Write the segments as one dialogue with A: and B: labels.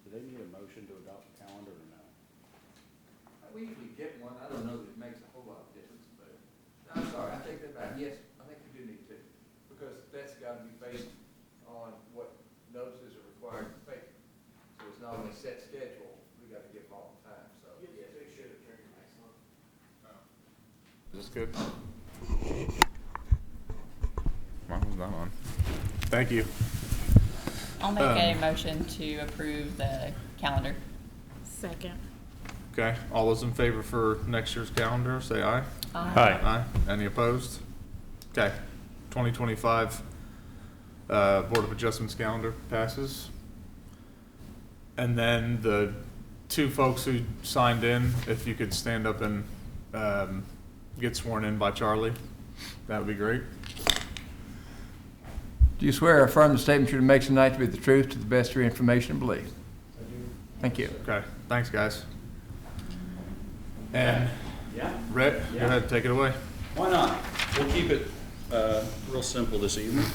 A: Do they need a motion to adopt the calendar or no?
B: We usually get one. I don't know that it makes a whole lot of difference, but I'm sorry, I take that back. Yes, I think we do need to, because that's got to be based on what notices are required to pay. So it's not only set schedule, we got to give them all the time, so. Yes, they should have turned next month.
C: Is this good? Mine was not on. Thank you.
D: I'll make a motion to approve the calendar.
E: Second.
C: Okay, all those in favor for next year's calendar, say aye.
D: Aye.
C: Aye. Any opposed? Okay, 2025 Board of Adjustments calendar passes. And then the two folks who signed in, if you could stand up and get sworn in by Charlie, that would be great.
F: Do you swear or affirm the statement you're to make tonight to be the truth to the best of your information and belief? Thank you.
C: Okay, thanks, guys. And
A: Yeah.
C: Rhett, go ahead, take it away.
G: Why not? We'll keep it real simple this evening.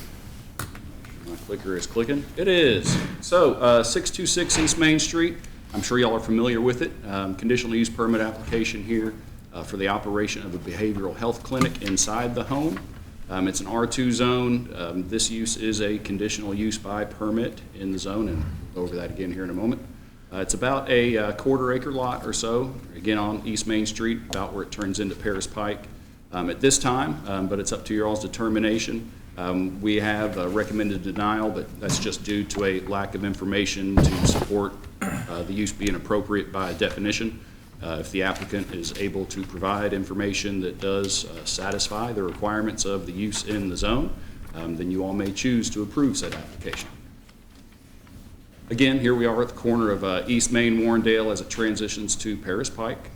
G: My clicker is clicking. It is. So 626 East Main Street. I'm sure y'all are familiar with it. Conditional use permit application here for the operation of a behavioral health clinic inside the home. It's an R2 zone. This use is a conditional use by permit in the zone, and we'll go over that again here in a moment. It's about a quarter-acre lot or so, again on East Main Street, about where it turns into Paris Pike at this time, but it's up to your all's determination. We have recommended denial, but that's just due to a lack of information to support the use being appropriate by definition. If the applicant is able to provide information that does satisfy the requirements of the use in the zone, then you all may choose to approve said application. Again, here we are at the corner of East Main, Warrendale as it transitions to Paris Pike,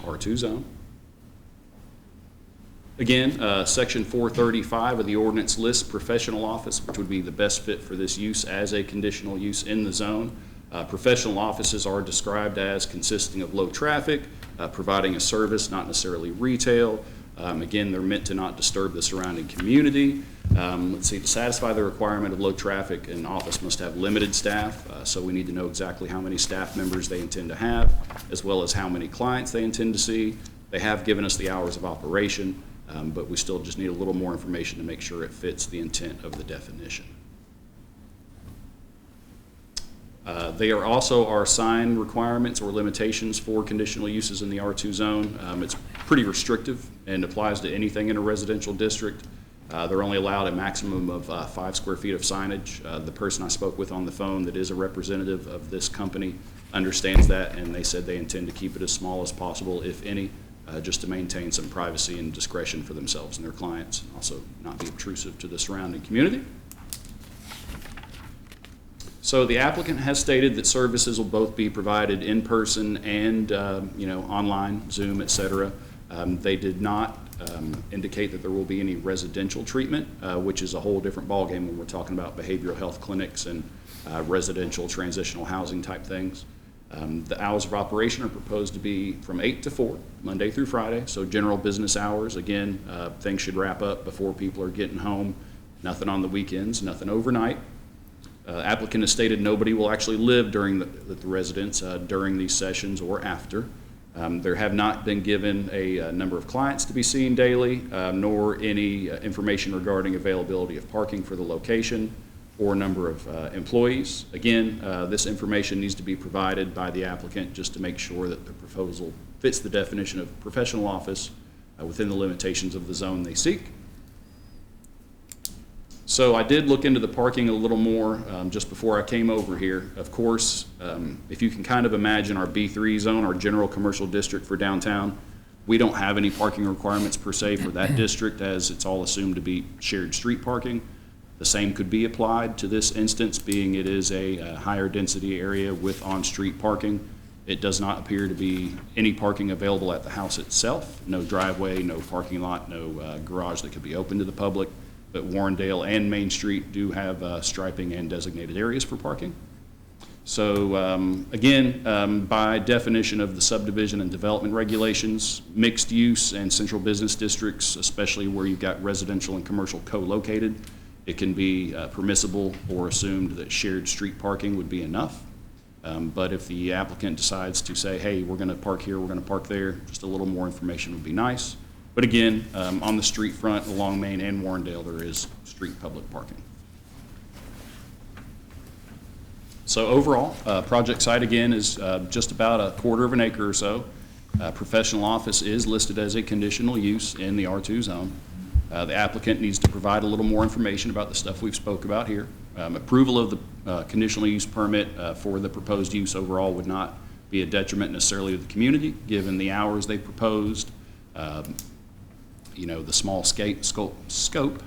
G: R2 zone. Again, section 435 of the ordinance lists professional office, which would be the best fit for this use as a conditional use in the zone. Professional offices are described as consisting of low traffic, providing a service, not necessarily retail. Again, they're meant to not disturb the surrounding community. Let's see, to satisfy the requirement of low traffic, an office must have limited staff, so we need to know exactly how many staff members they intend to have, as well as how many clients they intend to see. They have given us the hours of operation, but we still just need a little more information to make sure it fits the intent of the definition. They are also our sign requirements or limitations for conditional uses in the R2 zone. It's pretty restrictive and applies to anything in a residential district. They're only allowed a maximum of 5 square feet of signage. The person I spoke with on the phone that is a representative of this company understands that, and they said they intend to keep it as small as possible, if any, just to maintain some privacy and discretion for themselves and their clients, and also not be obtrusive to the surrounding community. So the applicant has stated that services will both be provided in person and online, Zoom, etc. They did not indicate that there will be any residential treatment, which is a whole different ballgame when we're talking about behavioral health clinics and residential transitional housing type things. The hours of operation are proposed to be from 8 to 4, Monday through Friday, so general business hours. Again, things should wrap up before people are getting home. Nothing on the weekends, nothing overnight. Applicant has stated nobody will actually live during the residence during these sessions or after. There have not been given a number of clients to be seen daily, nor any information regarding availability of parking for the location or number of employees. Again, this information needs to be provided by the applicant just to make sure that the proposal fits the definition of professional office within the limitations of the zone they seek. So I did look into the parking a little more just before I came over here. Of course, if you can kind of imagine our B3 zone, our general commercial district for downtown, we don't have any parking requirements per se for that district, as it's all assumed to be shared street parking. The same could be applied to this instance, being it is a higher density area with on-street parking. It does not appear to be any parking available at the house itself. No driveway, no parking lot, no garage that could be open to the public. But Warrendale and Main Street do have striping and designated areas for parking. So again, by definition of the subdivision and development regulations, mixed use and central business districts, especially where you've got residential and commercial co-located, it can be permissible or assumed that shared street parking would be enough. But if the applicant decides to say, hey, we're going to park here, we're going to park there, just a little more information would be nice. But again, on the street front along Main and Warrendale, there is street public parking. So overall, project site again is just about a quarter of an acre or so. Professional office is listed as a conditional use in the R2 zone. The applicant needs to provide a little more information about the stuff we've spoke about here. Approval of the conditional use permit for the proposed use overall would not be a detriment necessarily to the community, given the hours they proposed, the small scope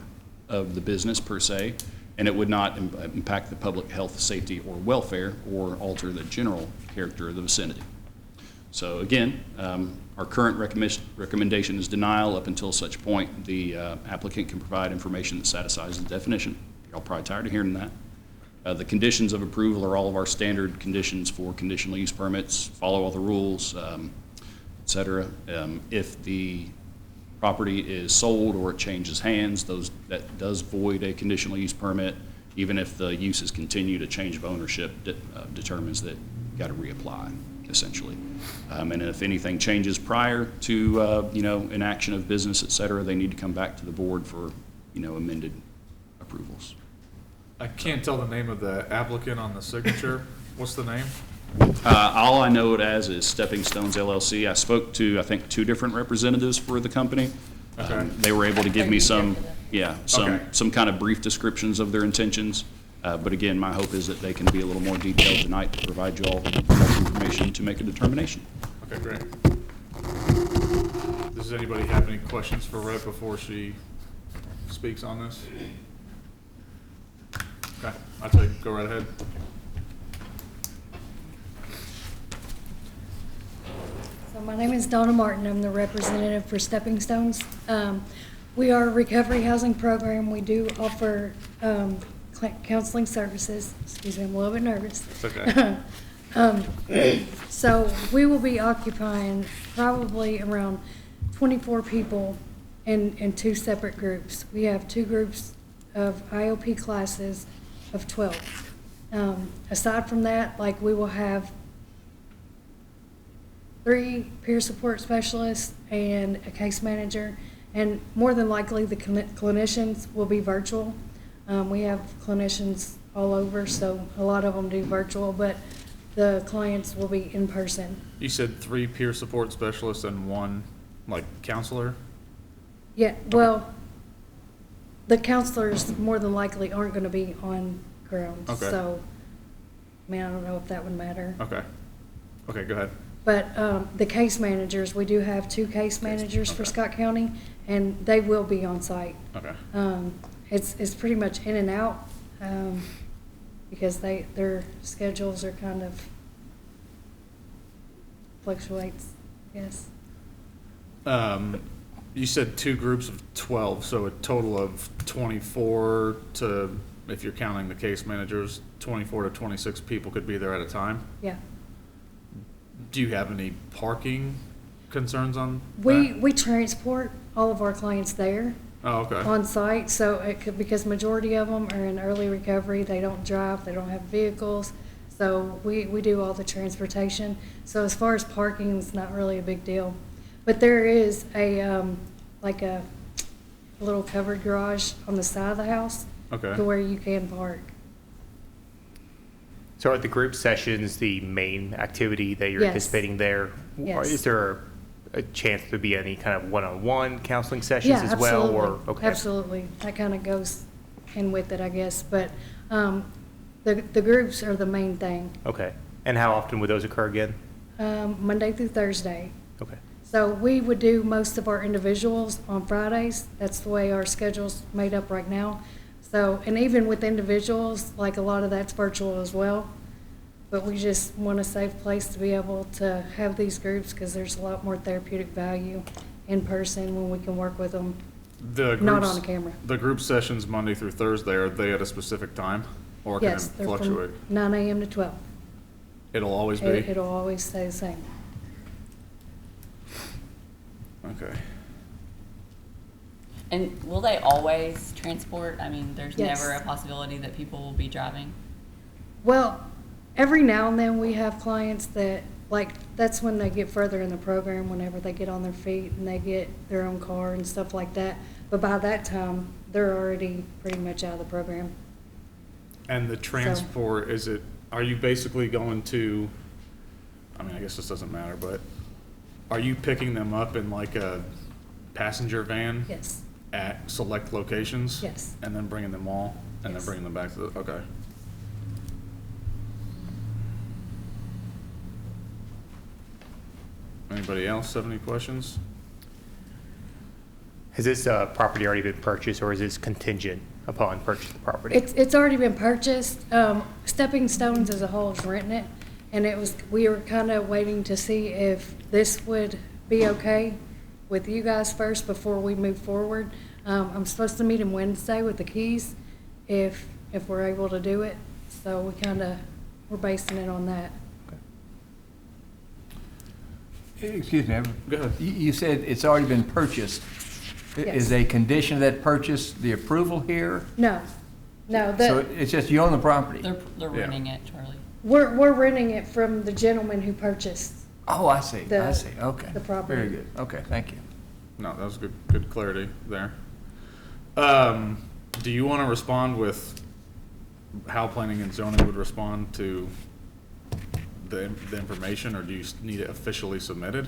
G: of the business per se, and it would not impact the public health, safety, or welfare, or alter the general character of the vicinity. So again, our current recommendation is denial up until such point the applicant can provide information that satisfies the definition. Y'all probably tired of hearing that. The conditions of approval are all of our standard conditions for conditional use permits, follow all the rules, et cetera. If the property is sold or it changes hands, that does void a conditional use permit. Even if the uses continue, to change of ownership determines that you got to reapply, essentially. And if anything changes prior to inaction of business, et cetera, they need to come back to the board for amended approvals.
C: I can't tell the name of the applicant on the signature. What's the name?
G: All I know it as is Stepping Stones LLC. I spoke to, I think, 2 different representatives for the company.
C: Okay.
G: They were able to give me some kind of brief descriptions of their intentions. But again, my hope is that they can be a little more detailed tonight to provide you all with enough information to make a determination.
C: Okay, great. Does anybody have any questions for Rhett before she speaks on this? Okay, I'll tell you, go right ahead.
E: So my name is Donna Martin. I'm the representative for Stepping Stones. We are a recovery housing program. We do offer counseling services. Excuse me, I'm a little bit nervous.
C: It's okay.
E: So we will be occupying probably around 24 people in 2 separate groups. We have 2 groups of IOP classes of 12. Aside from that, we will have 3 peer support specialists and a case manager, and more than likely the clinicians will be virtual. We have clinicians all over, so a lot of them do virtual, but the clients will be in person.
C: You said 3 peer support specialists and 1 counselor?
E: Yeah, well, the counselors more than likely aren't going to be on ground.
C: Okay.
E: So, I don't know if that would matter.
C: Okay. Okay, go ahead.
E: But the case managers, we do have 2 case managers for
C: Okay.
E: Scott County, and they will be on site.
C: Okay.
E: It's pretty much in and out, because their schedules are kind of fluctuates, yes.
C: You said 2 groups of 12, so a total of 24 to, if you're counting the case managers, 24 to 26 people could be there at a time?
E: Yeah.
C: Do you have any parking concerns on
E: We
C: that?
E: transport all of our clients there
C: Oh, okay.
E: on site, so it could, because majority of them are in early recovery, they don't drive, they don't have vehicles, so we do all the transportation. So as far as parking, it's not really a big deal. But there is a little covered garage on the side of the house.
C: Okay.
E: To where you can park.
H: So are the group sessions the main activity that you're
E: Yes.
H: anticipating there?
E: Yes.
H: Or is there a chance to be any kind of one-on-one counseling sessions
E: Yeah,
H: as well?
E: absolutely.
H: Or okay.
E: Absolutely. That kind of goes in with it, I guess. But the groups are the main thing.
H: Okay. And how often would those occur again?
E: Monday through Thursday.
H: Okay.
E: So we would do most of our individuals on Fridays. That's the way our schedule's made up right now. So, and even with individuals, a lot of that's virtual as well. But we just want a safe place to be able to have these groups, because there's a lot more therapeutic value in person when we can work with them,
C: The
E: not
C: groups-
E: on camera.
C: The group sessions Monday through Thursday, are they at a specific time? Or can it
E: Yes, they're
C: fluctuate?
E: from 9 a.m. to 12.
C: It'll always be?
E: It'll always stay the same.
C: Okay.
D: And will they always transport? I mean, there's
E: Yes.
D: never a possibility that people will be driving?
E: Well, every now and then we have clients that, like, that's when they get further in the program, whenever they get on their feet and they get their own car and stuff like that. But by that time, they're already pretty much out of the program.
C: And the transport, are you basically going to, I mean, I guess this doesn't matter, but are you picking them up in like a passenger van?
E: Yes,
C: At select locations?
E: yes.
C: And then bringing them all, and then
E: Yes.
C: bringing them back to the, okay. Anybody else have any questions?
H: Has this property already been purchased, or is this contingent upon purchase of the property?
E: It's already been purchased. Stepping Stones as a whole is renting it. And we were kind of waiting to see if this would be okay with you guys first before we move forward. I'm supposed to meet him Wednesday with the keys, if we're able to do it. So we're basing it on that.
F: Excuse me,
C: Go ahead.
F: you said it's already been purchased. Is
E: Yes.
F: a condition of that purchase the approval here?
E: No,
F: So it's just you own the property?
D: They're
C: Yeah.
D: renting it, Charlie.
E: we're renting it from the gentleman who purchased.
F: Oh, I see, I
E: The-
F: see, okay.
E: the property.
F: Very good, okay, thank you.
C: No, that was good clarity there. Do you want to respond with how planning and zoning would respond to the information, or do you need it officially submitted?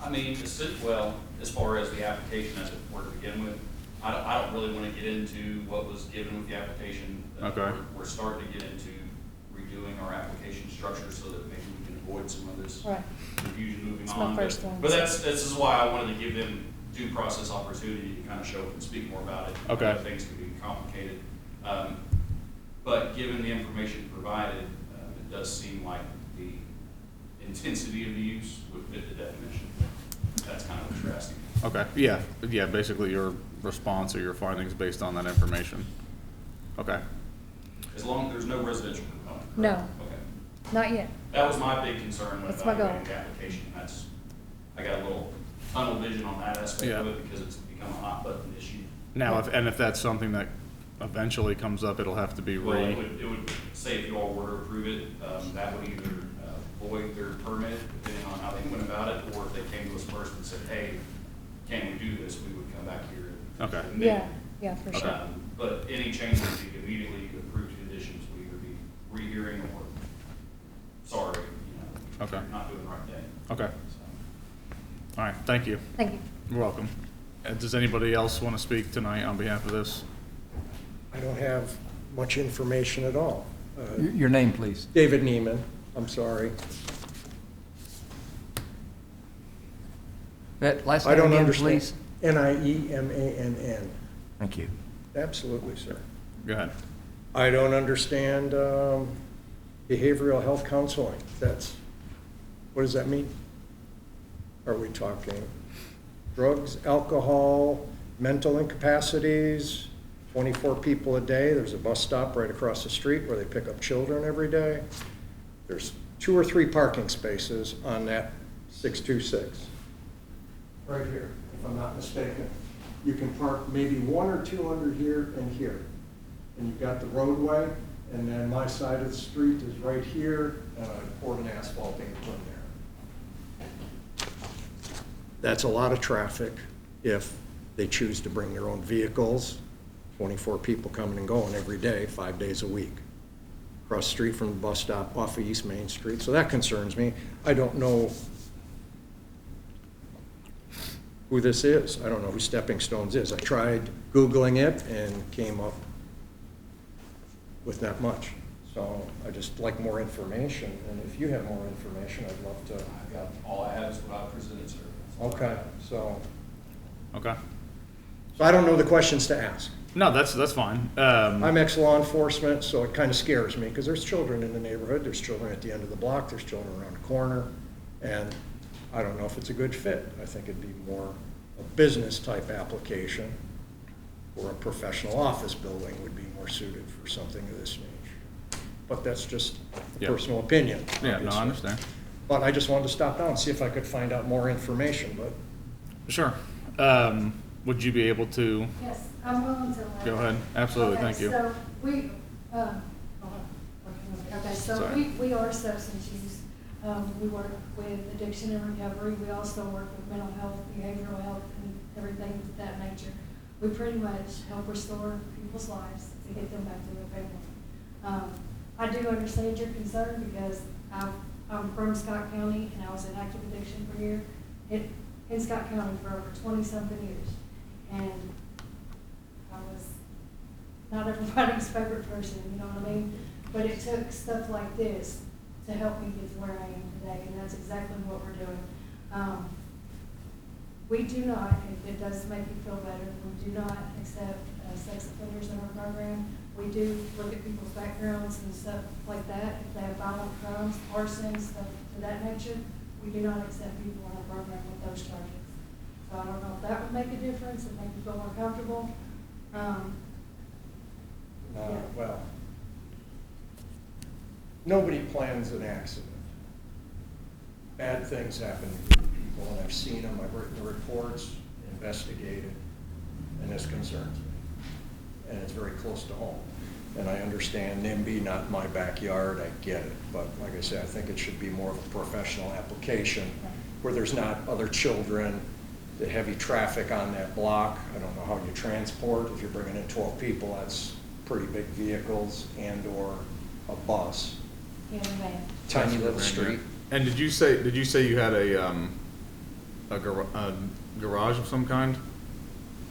G: I mean, well, as far as the application as it were to begin with, I don't really want to get into what was given with the application.
C: Okay.
G: We're starting to get into redoing our application structure so that maybe we can avoid some of this
E: Right.
G: confusion moving
E: It's
G: on.
E: my first one.
G: But this is why I wanted to give them due process opportunity to kind of show and speak more about it.
C: Okay.
G: Other things can be complicated. But given the information provided, it does seem like the intensity of the use would fit the definition. That's kind of what you're asking.
C: Okay, yeah, basically your response or your findings based on that information. Okay,
G: As long as there's no residential component.
E: No.
G: correct? Okay.
E: Not yet.
G: That was my big concern when
E: That's my goal.
G: evaluating the application. I got a little tunnel vision on that aspect of
C: Yeah.
G: it because it's become a hot button issue.
C: now, if that's something that eventually comes up, it'll have to be
G: Well, it would say if you all were to approve it, that would either void their permit, depending on how they went about it, or if they came to us first and said, hey, can we do this, we would come back here and.
C: Okay.
G: admit it.
E: Yeah, for sure.
G: But any changes you could immediately approve conditions would either be rehearing or, sorry,
C: Okay.
G: you're not doing the right thing.
C: Okay,
G: So,
C: all right, thank you.
E: Thank you.
C: You're welcome. Does anybody else want to speak tonight on behalf of this?
I: I don't have much information at all.
F: Your name, please.
I: David Neiman, I'm sorry.
F: That last
I: I
F: name
I: don't
F: again,
I: understand.
F: please?
I: Niemann.
F: Thank you.
I: Absolutely, sir.
C: Go ahead.
I: I don't understand behavioral health counseling. What does that mean? Are we talking drugs, alcohol, mental incapacities, 24 people a day? There's a bus stop right across the street where they pick up children every day. There's 2 or 3 parking spaces on that 626. Right here, if I'm not mistaken. You can park maybe 1 or 2 under here and here. And you've got the roadway, and then my side of the street is right here, and I poured an asphalt apron there. That's a lot of traffic if they choose to bring their own vehicles. 24 people coming and going every day, 5 days a week. Across the street from the bus stop off of East Main Street. So that concerns me. I don't know who this is. I don't know who Stepping Stones is. I tried Googling it and came up with not much. So I just like more information, and if you have more information, I'd love to.
G: All I have is what I presented, sir.
I: Okay, so
C: Okay.
I: I don't know the questions to ask.
C: No, that's fine.
I: I'm ex-law enforcement, so it kind of scares me, because there's children in the neighborhood, there's children at the end of the block, there's children around the corner, and I don't know if it's a good fit. I think it'd be more a business-type application, or a professional office building would be more suited for something of this nature. But that's just a
C: Yeah.
I: personal opinion.
C: Yeah, no,
I: obviously.
C: I understand.
I: But I just wanted to stop down and see if I could find out more information, but
C: Sure. would you be able to,
E: Yes, I'm willing to.
C: go ahead? Absolutely,
E: Okay,
C: thank you.
E: So we, okay, so
C: Sorry.
E: we are substance use. We work with addiction and recovery. We also work with mental health, behavioral health, and everything of that nature. We pretty much help restore people's lives to get them back to their family. I do understand your concern because I'm from Scott County and I was in active addiction for a year in Scott County for over 20-something years. And I was not everybody's favorite person, you know what I mean? But it took stuff like this to help me get to where I am today, and that's exactly what we're doing. We do not, if it does make you feel better, we do not accept sex offenders in our program. We do look at people's backgrounds and stuff like that. If they have violent crimes, arson, stuff to that nature, we do not accept people in our program with those charges. So I don't know if that would make a difference and make you feel more comfortable. Yeah.
I: Well, nobody plans an accident. Bad things happen to people, and I've seen them, I've written the reports, investigated, and this concerns me. And it's very close to home. And I understand NIMBY, not my backyard, I get it. But like I said, I think it should be more of a professional application where there's not other children, the heavy traffic on that block. I don't know how you transport. If you're bringing in 12 people, that's pretty big vehicles and/or a bus.
E: Yeah, man.
I: Tiny little street.
C: And did you say you had a garage of some kind?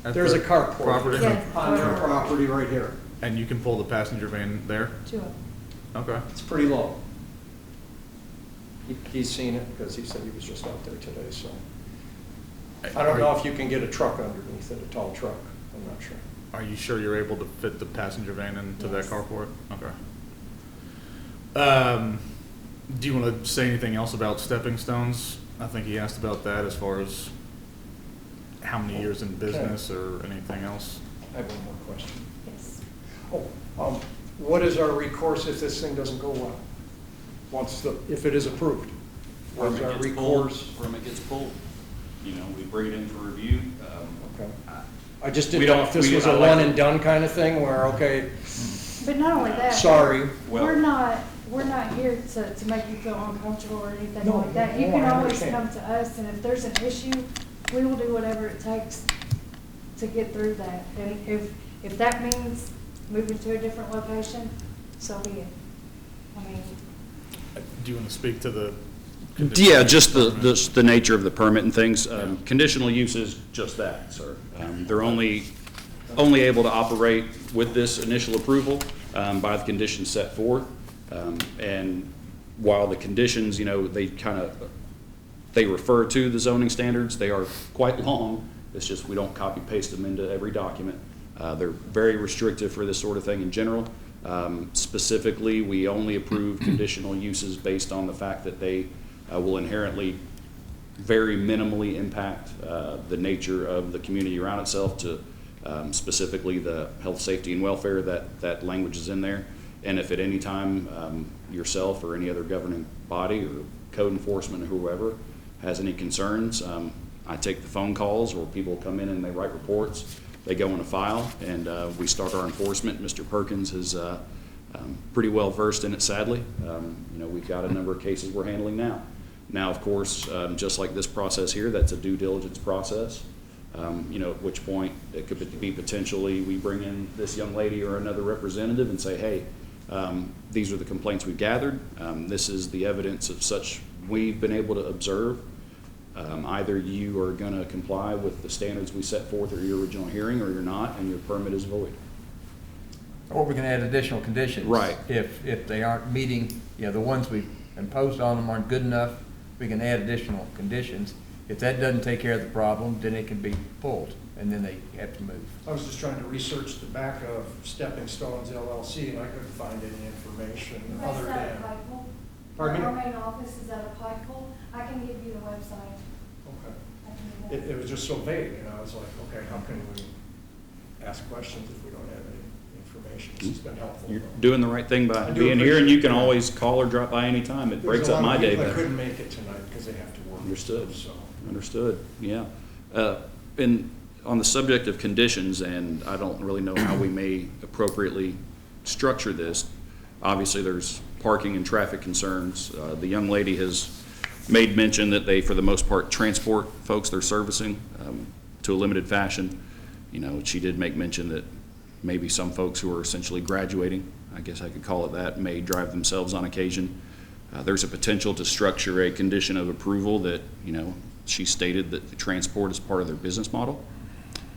C: at
I: There's
C: the
I: a carport.
C: property?
E: Yeah.
I: On their property right here.
C: And you can pull the passenger van there?
E: Two of them.
C: Okay.
I: It's pretty low. He's seen it because he said he was just out there today, so. I don't know if you can get a truck underneath it, a tall truck. I'm not sure.
C: Are you sure you're able to fit the passenger van into that
E: Yes.
C: carport? Okay. Do you want to say anything else about stepping stones? I think he asked about that as far as how many years in business or anything else.
I: I have one more question.
E: Yes.
I: Oh, what is our recourse if this thing doesn't go well? If it is approved? What is our
G: Permit gets pulled,
I: recourse?
G: permit gets pulled. You know, we bring it in for review.
I: Okay. I just
G: We
I: didn't know
G: don't-
I: if this
G: we-
I: was
G: I
I: a
G: like
I: one
G: it.
I: and done kind of thing where, okay,
E: But not only that.
I: sorry.
G: Well-
E: We're not here to make you feel uncomfortable or anything
I: No,
E: like that. You
I: no,
E: can
I: I
E: always
I: understand.
E: come to us, and if there's an issue, we will do whatever it takes to get through that. And if that means moving to a different location, so be it. I mean,
C: Do you want to speak to the?
G: Yeah, just the nature of the permit and things. Conditional use is just that, sir. They're only able to operate with this initial approval by the conditions set forth. And while the conditions, you know, they refer to the zoning standards, they are quite long. It's just we don't copy paste them into every document. They're very restrictive for this sort of thing in general. Specifically, we only approve conditional uses based on the fact that they will inherently very minimally impact the nature of the community around itself, to specifically the health, safety, and welfare. That language is in there. And if at any time yourself or any other governing body or code enforcement or whoever has any concerns, I take the phone calls, or people come in and they write reports. They go in a file, and we start our enforcement. Mr. Perkins is pretty well versed in it, sadly. You know, we've got a number of cases we're handling now. Now, of course, just like this process here, that's a due diligence process. You know, at which point it could be potentially we bring in this young lady or another representative and say, hey, these are the complaints we've gathered. This is the evidence of such we've been able to observe. Either you are going to comply with the standards we set forth at your original hearing, or you're not, and your permit is void.
F: Or we can add additional conditions.
G: Right.
F: If they aren't meeting, you know, the ones we've imposed on them aren't good enough, we can add additional conditions. If that doesn't take care of the problem, then it can be pulled, and then they have to move.
I: I was just trying to research the back of Stepping Stones LLC, and I couldn't find any information
E: that's
I: other
E: out
I: than.
E: of Pikeville.
I: Pardon me?
E: Our main office is out of Pikeville. I can give you the website.
I: Okay.
E: I can do that.
I: It was just so vague, and I was like, okay, how can we ask questions if we don't have any information? It's been helpful.
G: You're doing the right thing by
I: I do
G: being here, and you can
I: appreciate that.
G: always call or drop by anytime. It breaks
I: There's a
G: up
I: lot
G: my
I: of
G: day
I: people that
G: better.
I: couldn't make it tonight because they have to work.
G: Understood.
I: So,
G: Understood, yeah. And on the subject of conditions, and I don't really know how we may appropriately structure this. Obviously, there's parking and traffic concerns. The young lady has made mention that they, for the most part, transport folks they're servicing to a limited fashion. You know, she did make mention that maybe some folks who are essentially graduating, I guess I could call it that, may drive themselves on occasion. There's a potential to structure a condition of approval that, you know, she stated that the transport is part of their business model.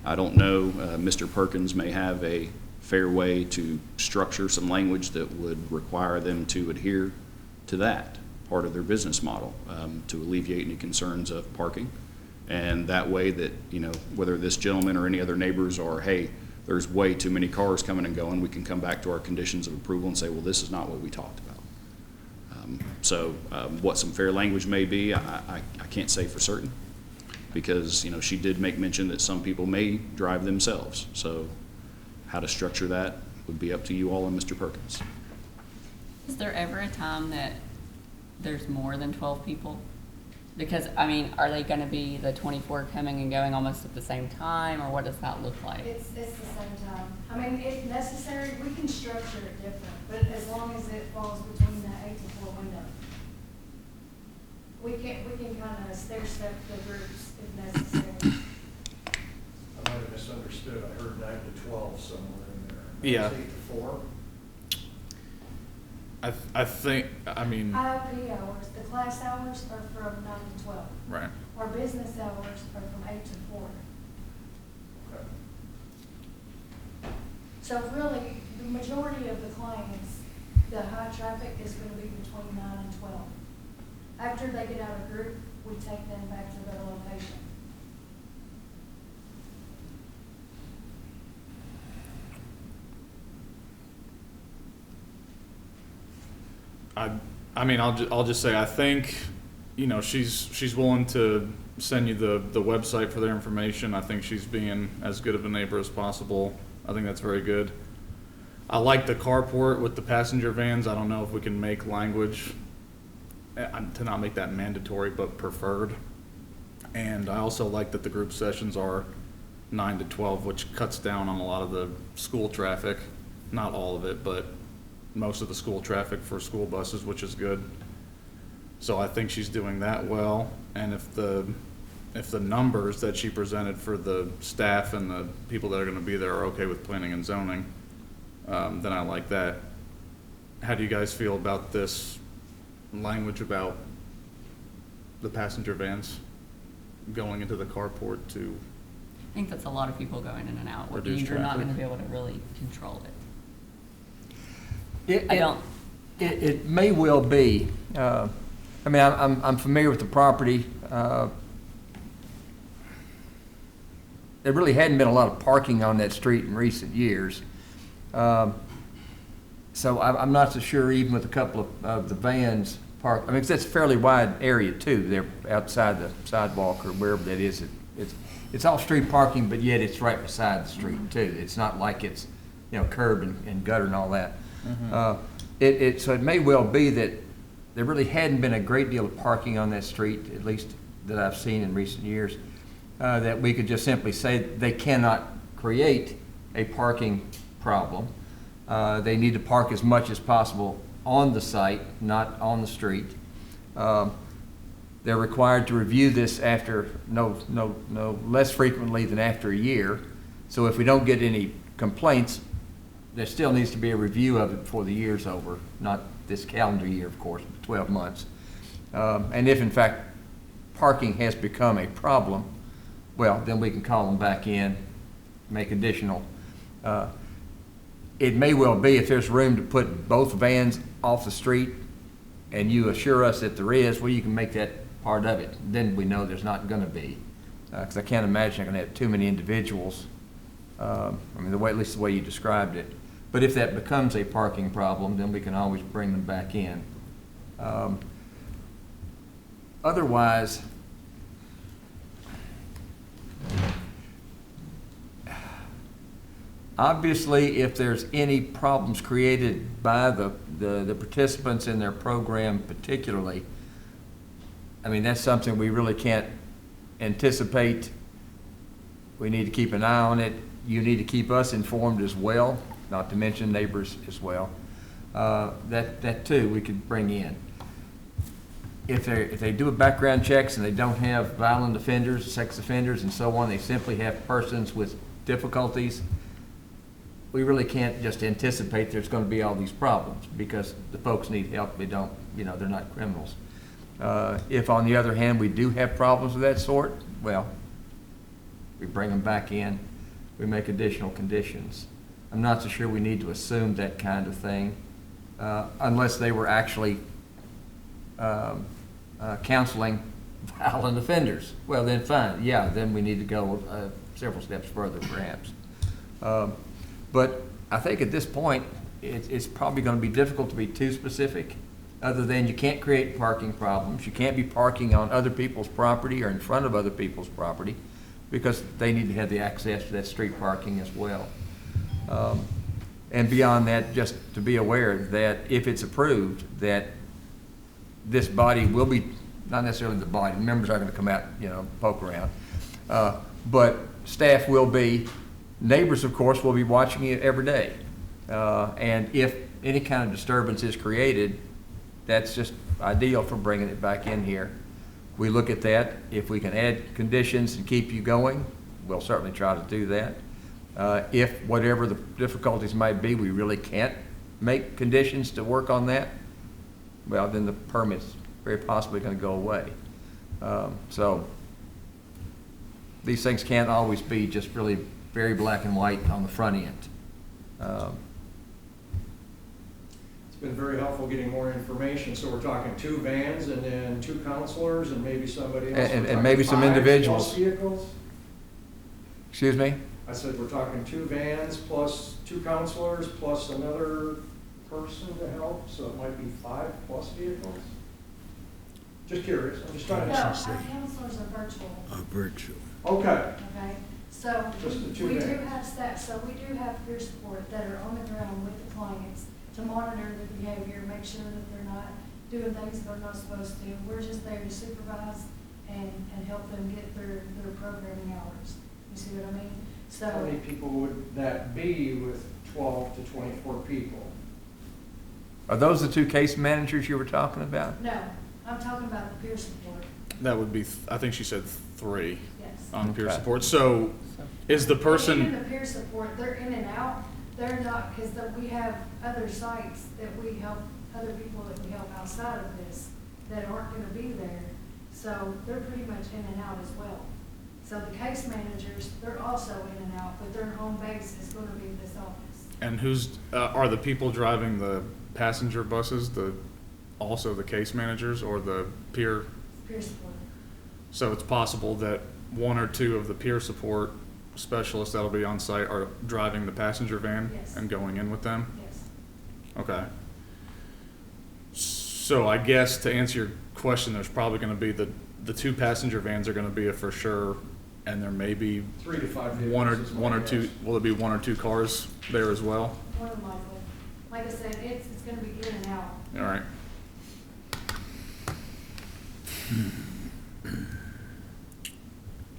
G: I don't know, Mr. Perkins may have a fair way to structure some language that would require them to adhere to that part of their business model to alleviate any concerns of parking. And that way that, you know, whether this gentleman or any other neighbors are, hey, there's way too many cars coming and going, we can come back to our conditions of approval and say, well, this is not what we talked about. What some fair language may be, I can't say for certain, because, you know, she did make mention that some people may drive themselves. So how to structure that would be up to you all and Mr. Perkins.
D: Is there ever a time that there's more than 12 people? Because, I mean, are they gonna be the 24 coming and going almost at the same time, or what does that look like?
E: It's the same time. I mean, if necessary, we can structure it different, but as long as it falls between that 8 to 4 window. We can kind of stair-step the groups if necessary.
I: I might have misunderstood. I heard 9 to 12 somewhere in there.
C: Yeah.
I: 8 to 4?
C: I think, I mean,
E: IOP hours, the class hours are from 9 to 12.
C: right.
E: Our business hours are from 8 to 4.
I: Okay.
E: So really, the majority of the clients, the high traffic is going to be between 9 and 12. After they get out of group, we take them back to their location.
C: I mean, I'll just say, I think, you know, she's willing to send you the website for their information. I think she's being as good of a neighbor as possible. I think that's very good. I like the carport with the passenger vans. I don't know if we can make language to not make that mandatory, but preferred. And I also like that the group sessions are 9 to 12, which cuts down on a lot of the school traffic. Not all of it, but most of the school traffic for school buses, which is good. So I think she's doing that well. And if the numbers that she presented for the staff and the people that are gonna be there are okay with planning and zoning, then I like that. How do you guys feel about this language about the passenger vans going into the carport to
D: I think that's a lot of people going in and out, which
C: reduce
D: means you're not
C: traffic?
D: gonna be able to really control it.
F: It-
D: I don't,
F: It may well be. I mean, I'm familiar with the property. There really hadn't been a lot of parking on that street in recent years. So I'm not so sure, even with a couple of the vans parked, I mean, 'cause that's a fairly wide area too. They're outside the sidewalk or wherever that is. It's off-street parking, but yet it's right beside the street too. It's not like it's, you know, curb and gutter and all that. So it may well be that there really hadn't been a great deal of parking on that street, at least that I've seen in recent years, that we could just simply say they cannot create a parking problem. They need to park as much as possible on the site, not on the street. They're required to review this after no less frequently than after a year. So if we don't get any complaints, there still needs to be a review of it before the year's over, not this calendar year, of course, but 12 months. And if in fact parking has become a problem, well, then we can call them back in, make additional. It may well be if there's room to put both vans off the street and you assure us that there is, well, you can make that part of it. Then we know there's not gonna be. 'Cause I can't imagine they're gonna have too many individuals. I mean, at least the way you described it. But if that becomes a parking problem, then we can always bring them back in. Otherwise, obviously, if there's any problems created by the participants in their program particularly, I mean, that's something we really can't anticipate We need to keep an eye on it. You need to keep us informed as well, not to mention neighbors as well. That too, we could bring in. If they do a background checks and they don't have violent offenders, sex offenders and so on, they simply have persons with difficulties, we really can't just anticipate there's gonna be all these problems because the folks need help. They don't, they're not criminals. If on the other hand, we do have problems of that sort, well, we bring them back in, we make additional conditions. I'm not so sure we need to assume that kind of thing, unless they were actually counseling violent offenders. Well, then fine, yeah, then we need to go several steps further perhaps. But I think at this point, it's probably gonna be difficult to be too specific, other than you can't create parking problems. You can't be parking on other people's property or in front of other people's property, because they need to have the access to that street parking as well. And beyond that, just to be aware that if it's approved, that this body will be, not necessarily the body, members are gonna come out, poke around, but staff will be, neighbors, of course, will be watching it every day. And if any kind of disturbance is created, that's just ideal for bringing it back in here. We look at that. If we can add conditions and keep you going, we'll certainly try to do that. If whatever the difficulties might be, we really can't make conditions to work on that, well, then the permit's very possibly going to go away. So these things can't always be just really very black and white on the front end.
I: It's been very helpful getting more information, so we're talking 2 vans and then 2 counselors and maybe somebody else.
F: And maybe some
I: 5
F: individuals.
I: plus vehicles?
F: Excuse me?
I: I said we're talking 2 vans plus 2 counselors plus another person to help, so it might be 5 plus vehicles? Just curious, I'm just trying
E: No,
I: to.
E: our counselors are virtual.
I: Okay,
E: Okay, so
I: Just the 2
E: we do
I: vans.
E: have staff, so we do have peer support that are on the ground with the clients to monitor their behavior, make sure that they're not doing things they're not supposed to. We're just there to supervise and help them get their programming hours. You see what I mean?
I: How many
E: So,
I: people would that be with 12 to 24 people?
F: Are those the 2 case managers you were talking about?
E: no, I'm talking about the peer support,
C: That would be, I think she said 3
E: yes.
C: on peer
F: Okay.
C: support. So is the
E: Even
C: person,
E: the peer support, they're in and out, they're not, because we have other sites that we help, other people that we help outside of this that aren't gonna be there. So they're pretty much in and out as well. So the case managers, they're also in and out, but their home base is gonna be this office.
C: and who's, are the people driving the passenger buses, also the case managers or the peer?
E: Peer support,
C: So it's possible that 1 or 2 of the peer support specialists that'll be on site are driving the passenger van
E: Yes.
C: and going in with them?
E: yes.
C: Okay. So I guess to answer your question, there's probably gonna be the 2 passenger vans are gonna be a for sure, and there may be
I: 3 to 5 vehicles.
C: one
I: is my
C: or 2,
I: guess.
C: will there be 1 or 2 cars there as well?
E: More than likely. Like I said, it's gonna be in and out.
C: All right.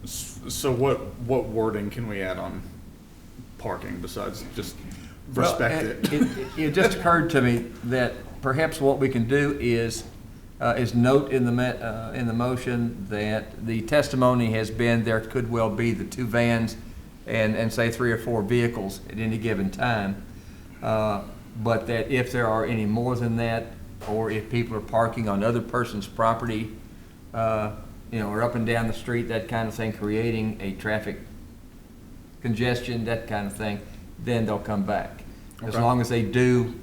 C: So what wording can we add on parking besides just respect it?
F: It just occurred to me that perhaps what we can do is note in the motion that the testimony has been there could well be the 2 vans and say 3 or 4 vehicles at any given time. But that if there are any more than that, or if people are parking on other person's property, or up and down the street, that kind of thing, creating a traffic congestion, that kind of thing, then they'll come back. As
C: Okay.
F: long as they do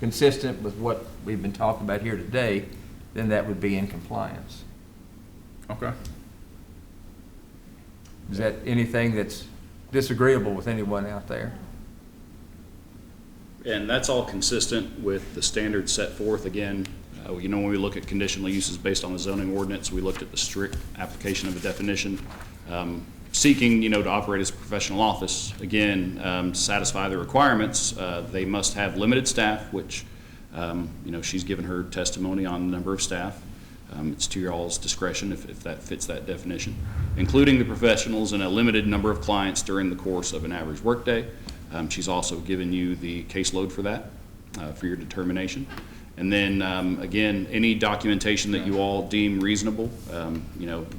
F: consistent with what we've been talking about here today, then that would be in compliance.
C: Okay.
F: Is that anything that's disagreeable with anyone out there?
G: And that's all consistent with the standards set forth. Again, when we look at conditional uses based on the zoning ordinance, we looked at the strict application of a definition. Seeking, to operate as a professional office, again, to satisfy the requirements, they must have limited staff, which, she's given her testimony on the number of staff. It's to your all's discretion if that fits that definition, including the professionals and a limited number of clients during the course of an average workday. She's also given you the caseload for that, for your determination. And then, again, any documentation that you all deem reasonable,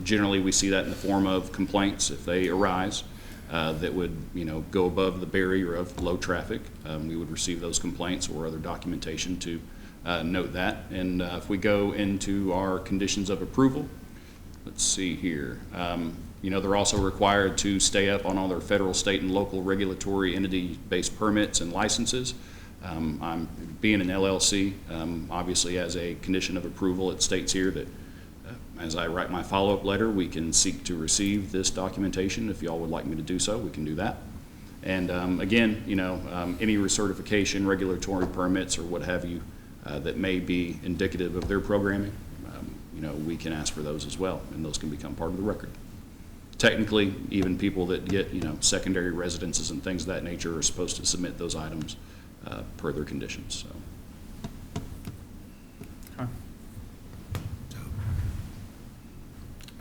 G: generally we see that in the form of complaints if they arise that would, go above the barrier of low traffic. We would receive those complaints or other documentation to note that. And if we go into our conditions of approval, let's see here. They're also required to stay up on all their federal, state, and local regulatory entity-based permits and licenses. I'm being an LLC, obviously as a condition of approval, it states here that as I write my follow-up letter, we can seek to receive this documentation. If y'all would like me to do so, we can do that. And again, any recertification, regulatory permits, or what have you that may be indicative of their programming, we can ask for those as well, and those can become part of the record. Technically, even people that get, secondary residences and things of that nature are supposed to submit those items per their conditions. So.
C: Okay.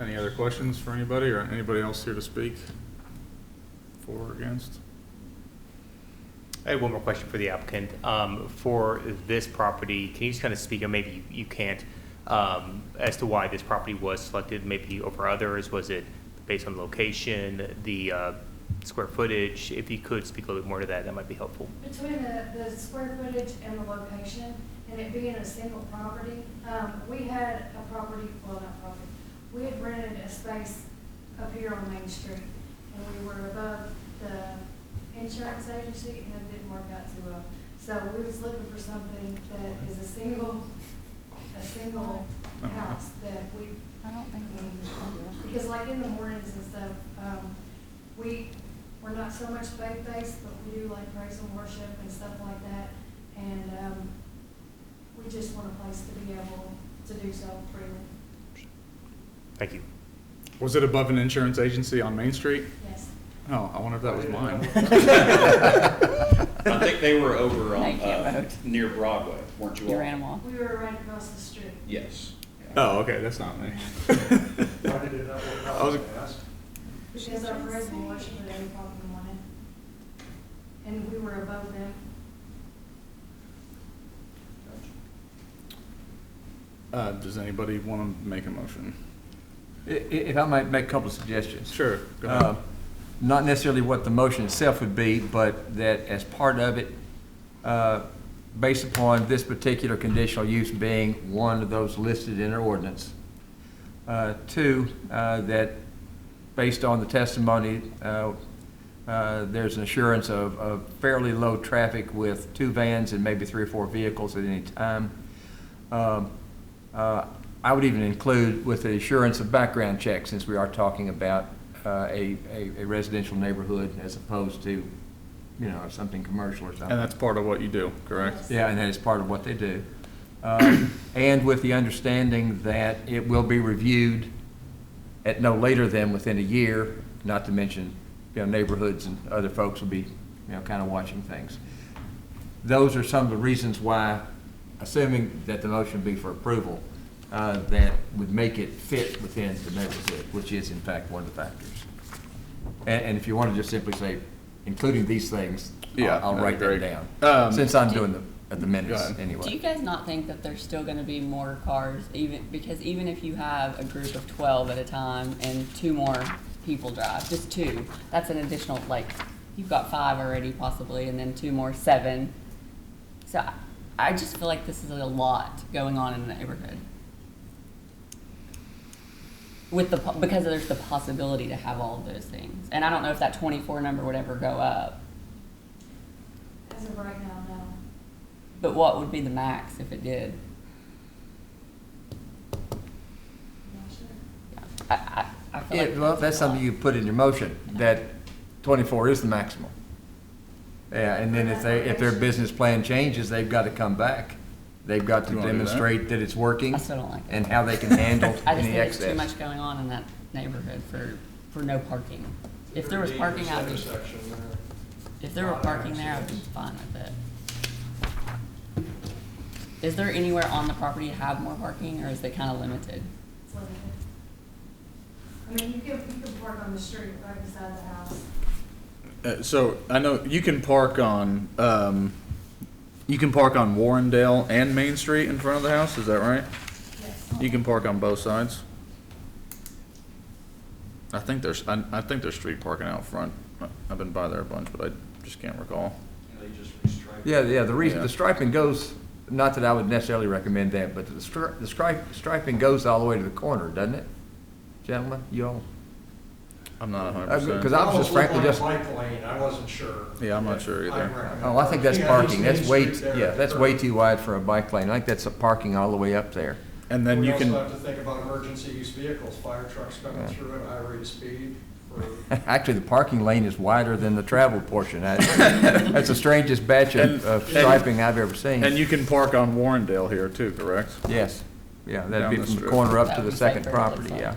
C: Any other questions for anybody, or anybody else here to speak for or against?
H: I have one more question for the applicant. For this property, can you just kind of speak, or maybe you can't, as to why this property was selected maybe over others? Was it based on location, the square footage? If you could speak a little bit more to that, that might be helpful.
E: Between the square footage and the location, and it being a single property, we had a property, well, not property, we had rented a space up here on Main Street, and we were above the insurance agency, and it didn't work out too well. So we was looking for something that is a single house that we,
D: I don't think
E: because like in the mornings and stuff, we're not so much faith-based, but we do like praise and worship and stuff like that. And we just want a place to be able to do so freely.
H: Thank you.
C: Was it above an insurance agency on Main Street?
E: Yes.
C: Oh, I wonder if that was mine.
G: I think they were over
D: They
G: on,
D: can't vote.
G: near Broadway, weren't you
D: You
G: all?
D: ran them off.
E: We were right across the street.
G: Yes.
C: Oh, okay, that's not me.
I: Why did it not work out?
C: I was-
E: Because our praise and worship at 8 o'clock in the morning. And we were above them.
C: Does anybody want to make a motion?
F: If I might make a couple of suggestions.
C: Sure, go ahead.
F: Not necessarily what the motion itself would be, but that as part of it, based upon this particular conditional use being one of those listed in our ordinance. Two, that based on the testimony, there's an assurance of fairly low traffic with 2 vans and maybe 3 or 4 vehicles at any time. I would even include with the assurance of background checks, since we are talking about a residential neighborhood as opposed to, something commercial or something.
C: And that's part of what you do, correct?
F: Yeah, and that is part of what they do. And with the understanding that it will be reviewed at no later than within a year, not to mention, neighborhoods and other folks will be, kind of watching things. Those are some of the reasons why, assuming that the motion be for approval, that would make it fit within the neighborhood, which is in fact one of the factors. And if you want to just simply say, including these things,
C: Yeah,
F: I'll write that
C: great.
F: down. Since I'm doing the minutes
C: ahead.
F: anyway.
D: Do you guys not think that there's still going to be more cars, because even if you have a group of 12 at a time and 2 more people drive, just 2, that's an additional, you've got 5 already possibly, and then 2 more, 7. So I just feel like this is a lot going on in the neighborhood. Because there's the possibility to have all of those things. And I don't know if that 24 number would ever go up.
E: As of right now, no.
D: But what would be the max if it did?
E: I'm not sure.
D: I feel
F: Yeah,
D: like
F: well,
D: a
F: that's something
D: lot.
F: you put in your motion, that 24 is the maximum. Yeah, and then if their business plan changes, they've got to come back. They've got to
C: You wanna do that?
F: demonstrate that it's working
D: I still don't like that.
F: and how they can handle
D: I just
F: any
D: think there's too
F: excess.
D: much going on in that neighborhood for no parking. If there was parking, I'd be, if there were parking there, I'd be fine with it. is there anywhere on the property to have more parking, or is it kind of limited?
E: It's limited. I mean, you can park on the street right beside the house.
C: So I know you can park on Warrendale and Main Street in front of the house, is that right?
E: Yes.
C: You can park on both sides? I think there's street parking out front. I've been by there a bunch, but I just can't recall.
B: They just restrict.
F: Yeah, the reason,
C: Yeah.
F: the striping goes, not that I would necessarily recommend that, but the striping goes all the way to the corner, doesn't it? Gentlemen, you all?
C: I'm not 100%.
F: Because I was just frankly just,
I: Bike lane, I wasn't sure.
C: Yeah, I'm not sure either.
F: oh, I think that's
I: Yeah,
F: parking.
I: just
F: That's
I: Main
F: way,
I: Street there.
F: yeah, that's way too wide for a bike lane. I think that's a parking all the way up there.
C: And then you
I: We
C: can,
I: also have to think about emergency use vehicles, fire trucks coming
F: Yeah.
I: through at high rate of speed. for-
F: Actually, the parking lane is wider than the travel portion. That's the strangest batch of striping I've ever seen.
C: and you can park on Warrendale here too, correct?
F: Yes, yeah, that'd
C: Down
F: be
C: the
F: from the
C: strip.
F: corner up
D: That
F: to
D: would
F: the
D: be
F: second
D: safer, it looks
F: property,
D: like.
F: yeah.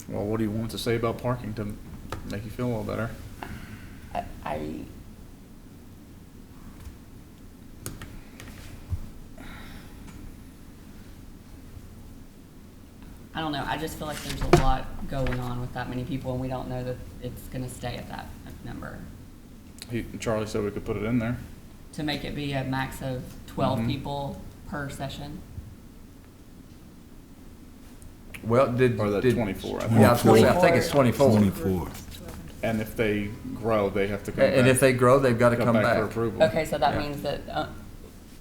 C: Well, what do you want to say about parking to make you feel a little better?
D: I don't know, I just feel like there's a lot going on with that many people, and we don't know that it's gonna stay at that number.
C: Charlie said we could put it in there.
D: To make it be a max of 12
C: Mhm.
D: people per session.
F: Well,
C: Or the 24, I think.
F: Yeah, I was gonna say, I think it's 24.
J: 24.
C: And if they grow, they have to come back.
F: And if they grow, they've got to
C: come
F: come
C: for
F: back.
C: approval.
D: Okay, so that
C: Yeah.
D: means that,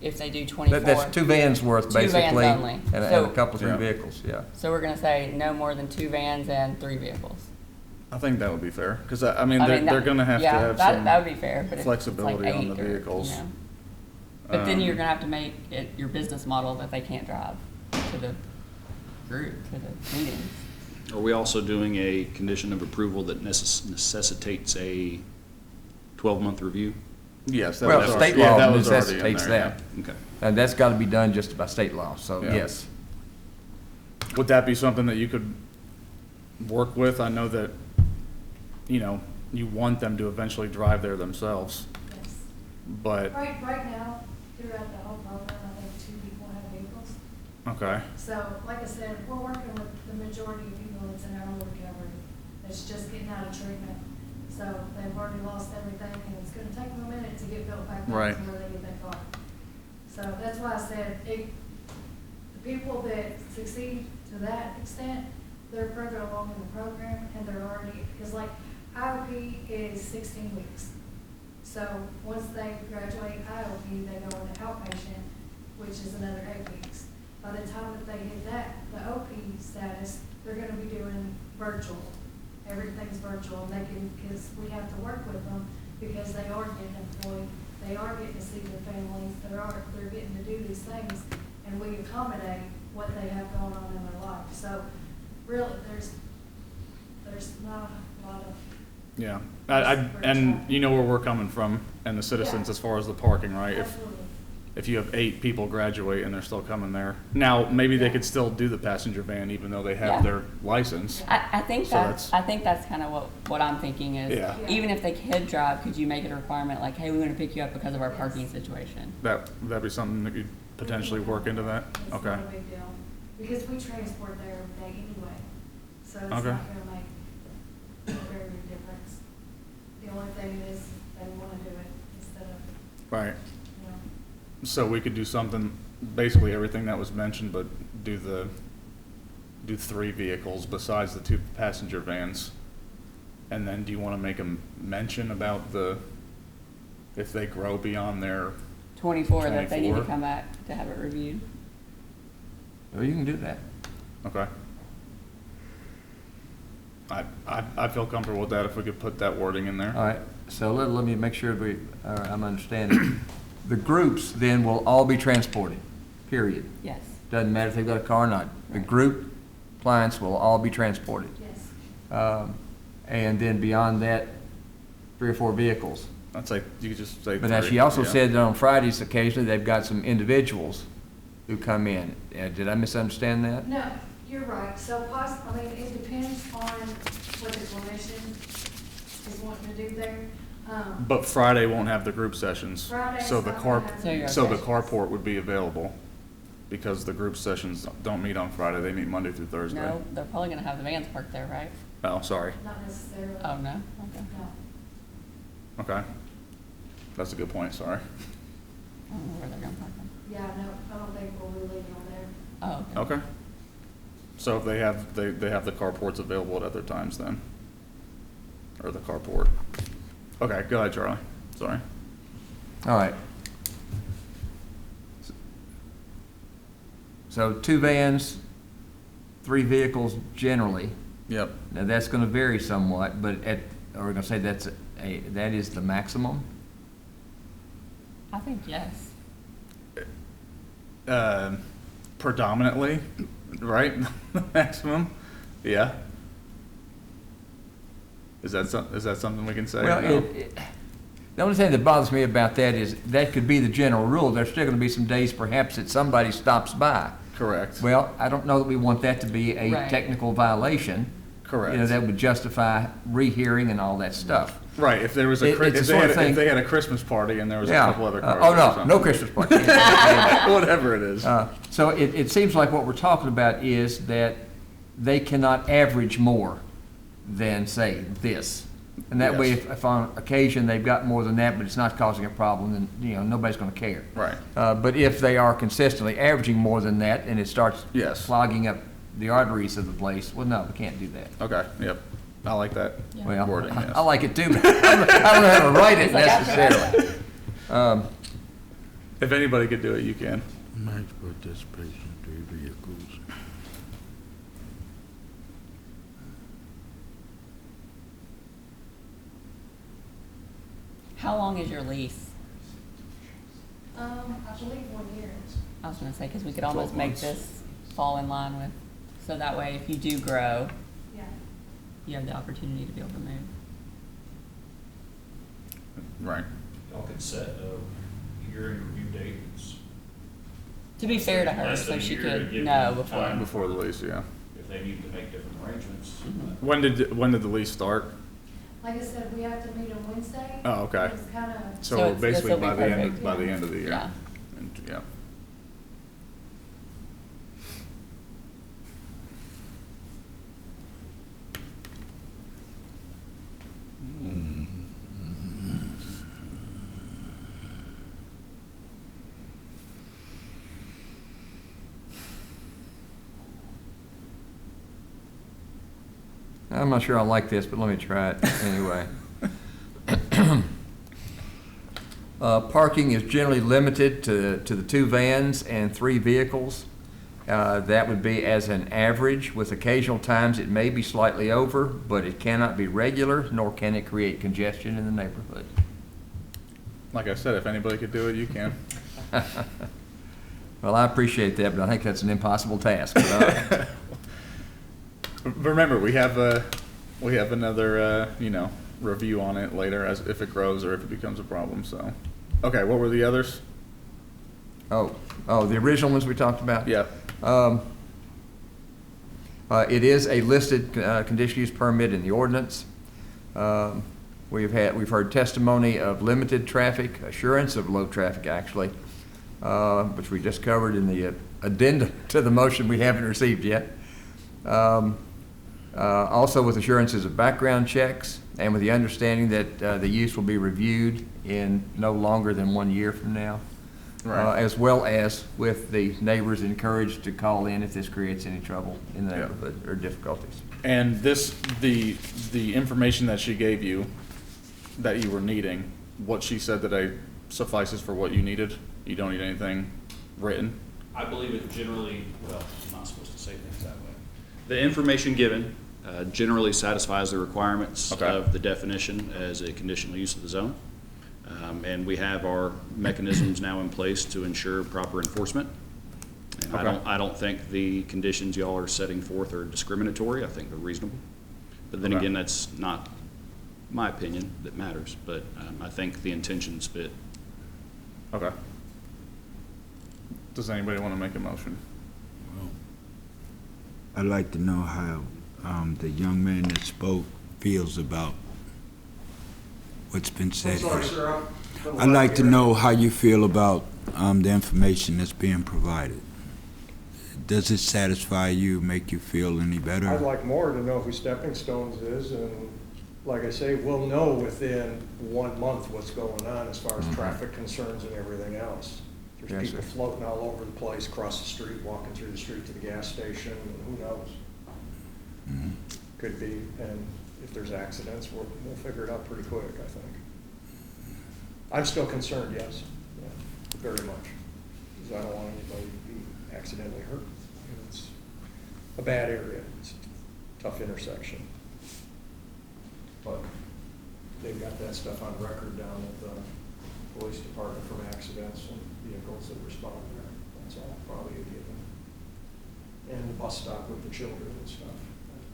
D: if they do 24.
F: That's 2 vans worth,
D: Two vans
F: basically,
D: only.
F: and a
D: So-
F: couple, 3
C: Yeah.
F: vehicles, yeah.
D: So we're gonna say no more than 2 vans and 3 vehicles.
C: I think that would be fair, because I mean,
D: I
C: they're,
D: mean,
C: they're
D: that-
C: gonna have to
D: yeah,
C: have
D: that-
C: some.
D: That would be fair, but if it's like
C: flexibility on
D: 8
C: the
D: or, you
C: vehicles.
D: know. But then you're
C: Um,
D: gonna have to make it your business model that they can't drive to the group, to the meetings.
G: Are we also doing a condition of approval that necessitates a 12-month review?
C: Yes, that
F: Well,
C: was
F: state
C: already, yeah,
F: law
C: that was already in
F: necessitates
C: there,
F: that.
G: Okay.
F: And that's got to be done just by state law, so
C: Yeah.
F: yes.
C: yeah. Would that be something that you could work with? I know that, you want them to eventually drive there themselves,
E: Yes.
C: but,
E: Right now, throughout the whole program, I think 2 people have vehicles.
C: okay,
E: So, like I said, we're working with the majority of people that's in early recovery, that's just getting out of treatment. So they've already lost everything, and it's gonna take them a minute to get built back up to
C: Right.
E: where they get that car. So that's why I said, the people that succeed to that extent, they're further along in the program, and they're already, because like, IOP is 16 weeks. So once they graduate IOP, they go into outpatient, which is another 8 weeks. By the time that they hit that, the OP status, they're gonna be doing virtual. Everything's virtual, and they can, because we have to work with them, because they are getting employed, they are getting to see their families, they're getting to do these things, and we accommodate what they have going on in their life. So really, there's not a lot of,
C: yeah. And you know where we're coming from, and the citizens
E: Yeah.
C: as far as the parking, right?
E: absolutely.
C: If you have 8 people graduate and they're still coming there. Now, maybe they could still do the passenger van even though they
D: Yeah.
C: have their license.
D: I think
C: So
D: that's,
C: that's-
D: I think that's kind of what I'm thinking is,
C: Yeah.
D: even if they could drive, could you make it a requirement, like, hey, we want to pick you up because of our parking situation?
C: That'd be something that could potentially work into that?
E: It's
C: Okay.
E: not a big deal, because we transport there every day anyway, so it's not
C: Okay.
E: gonna make a very big difference. The only thing is, they wanna do it instead of,
C: Right.
E: you know.
C: So we could do something, basically everything that was mentioned, but do 3 vehicles besides the 2 passenger vans. And then do you want to make a mention about if they grow beyond their,
D: 24, that they need to
C: 24.
D: come back to have it reviewed.
F: Well, you can do that.
C: okay. I feel comfortable with that if we could put that wording in there.
F: All right, so let me make sure I'm understanding. The groups then will all be transported, period.
D: Yes.
F: Doesn't matter if they've got a car or not. The group clients will all be transported.
E: Yes,
F: And then beyond that, 3 or 4 vehicles.
C: I'd say, you could just say
F: But now
C: 3,
F: she also
C: yeah.
F: said that on Fridays occasionally, they've got some individuals who come in. Did I misunderstand that?
E: no, you're right, so I mean, it depends on what the clinician Foundation is wanting to do there.
C: But Friday won't have the group sessions.
E: Friday's
C: So the
E: not
C: car,
E: gonna have
D: So you're
C: so the
D: okay.
C: carport would be available because the group sessions don't meet on Friday. They meet Monday through Thursday.
D: No, they're probably gonna have the vans parked there, right?
C: Oh, sorry.
E: Not necessarily.
D: Oh, no? Okay.
E: No.
C: Okay. That's a good point, sorry.
D: I don't know where they're gonna park them.
E: Yeah, no, I don't think we'll be leaving them there.
D: Oh, okay.
C: Okay. So if they have, they have the carports available at other times then? Or the carport? Okay, go ahead, Charlie. Sorry.
F: All right. So 2 vans, 3 vehicles generally.
C: Yep.
F: Now, that's gonna vary somewhat, but are we gonna say that is the maximum?
D: I think yes.
C: Predominantly, right? Maximum? Yeah. Is that something we can say?
F: Well,
C: No?
F: the only thing that bothers me about that is that could be the general rule. There's still gonna be some days perhaps that somebody stops by.
C: Correct.
F: Well, I don't know that we want that to be a
D: Right.
F: technical violation.
C: Correct.
F: You know, that would justify rehearing and all that stuff.
C: Right, if there was a,
F: It's the
C: if
F: sort of
C: if
F: thing-
C: they had a Christmas party and there was a
F: Yeah.
C: couple other cars.
F: Oh,
C: or
F: no,
C: something.
F: no Christmas party.
C: Whatever it is.
F: So it seems like what we're talking about is that they cannot average more than, say, this. And that way,
C: Yes.
F: if on occasion they've got more than that, but it's not causing a problem, then, you know, nobody's gonna care.
C: Right.
F: But if they are consistently averaging more than that and it starts
C: Yes.
F: clogging up the arteries of the place, well, no, we can't do that.
C: Okay, yep. I like that
D: Yeah.
F: Well,
C: wording, yes.
F: I like it too, but I don't know how to write it
D: It's like after
F: necessarily.
C: If anybody could do it, you can.
J: Max participation, 3 vehicles.
D: How long is your lease?
E: I believe 1 year.
D: I was gonna say, cause we could almost
C: 12
D: make
C: months.
D: this fall in line with, so that way if you do grow,
E: Yeah.
D: you have the opportunity to be able to move.
C: Right.
K: Y'all could set a hearing review dates.
D: To be fair to her,
K: Less
D: so
K: than a
D: she
K: year to
D: could
K: give
D: know
K: them
D: before.
K: time.
C: Before the lease, yeah.
K: If they need to make different arrangements.
C: When did the lease start?
E: Like I said, we have to meet on Wednesday.
C: Oh, okay.
E: It's kind of,
D: So
C: So
D: it's-
C: basically
D: this'll be
C: by the end,
D: perfect.
C: by the end of the year.
D: Yeah.
C: And, yeah.
F: I'm not sure I like this, but let me try it anyway. Parking is generally limited to the 2 vans and 3 vehicles. That would be as an average. With occasional times, it may be slightly over, but it cannot be regular, nor can it create congestion in the neighborhood.
C: Like I said, if anybody could do it, you can.
F: Well, I appreciate that, but I think that's an impossible task. But, all right.
C: Remember, we have another, review on it later as if it grows or if it becomes a problem, so. Okay, what were the others?
F: Oh, the original ones we talked about?
C: Yeah.
F: It is a listed conditional use permit in the ordinance. We've heard testimony of limited traffic, assurance of low traffic actually, which we just covered in the addendum to the motion we haven't received yet. Also with assurances of background checks and with the understanding that the use will be reviewed in no longer than 1 year from now.
C: Right.
F: As well as with the neighbors encouraged to call in if this creates any trouble in the
C: Yeah.
F: neighborhood or difficulties.
C: And the information that she gave you, that you were needing, what she said today suffices for what you needed? You don't need anything written?
G: I believe it generally, well, I'm not supposed to say things that way. The information given generally satisfies the requirements
C: Okay.
G: of the definition as a conditional use of the zone. And we have our mechanisms now in place to ensure proper enforcement. And
C: Okay.
G: I don't think the conditions y'all are setting forth are discriminatory. I think they're reasonable. But then
C: Okay.
G: again, that's not my opinion that matters, but I think the intentions fit.
C: Okay. Does anybody want to make a motion?
J: I'd like to know how the young man that spoke feels about what's been
I: I'm
J: said
I: sorry,
J: here.
I: sir.
J: I'd like to know how you feel about the information that's being provided. Does it satisfy you, make you feel any better?
I: I'd like more to know who Stepping Stones is, and like I say, we'll know within 1 month what's going on as far as traffic concerns and everything else. There's
F: Yes,
I: people
F: sir.
I: floating all over the place, across the street, walking through the street to the gas station, and who knows? Could be, and if there's accidents, we'll figure it out pretty quick, I think. I'm still concerned, yes, yeah, very much, because I don't want anybody to be accidentally hurt. It's a bad area, it's a tough intersection. But they've got that stuff on record down at the police department from accidents and vehicles that respond there. That's all probably a given. And the bus stop with the children and stuff.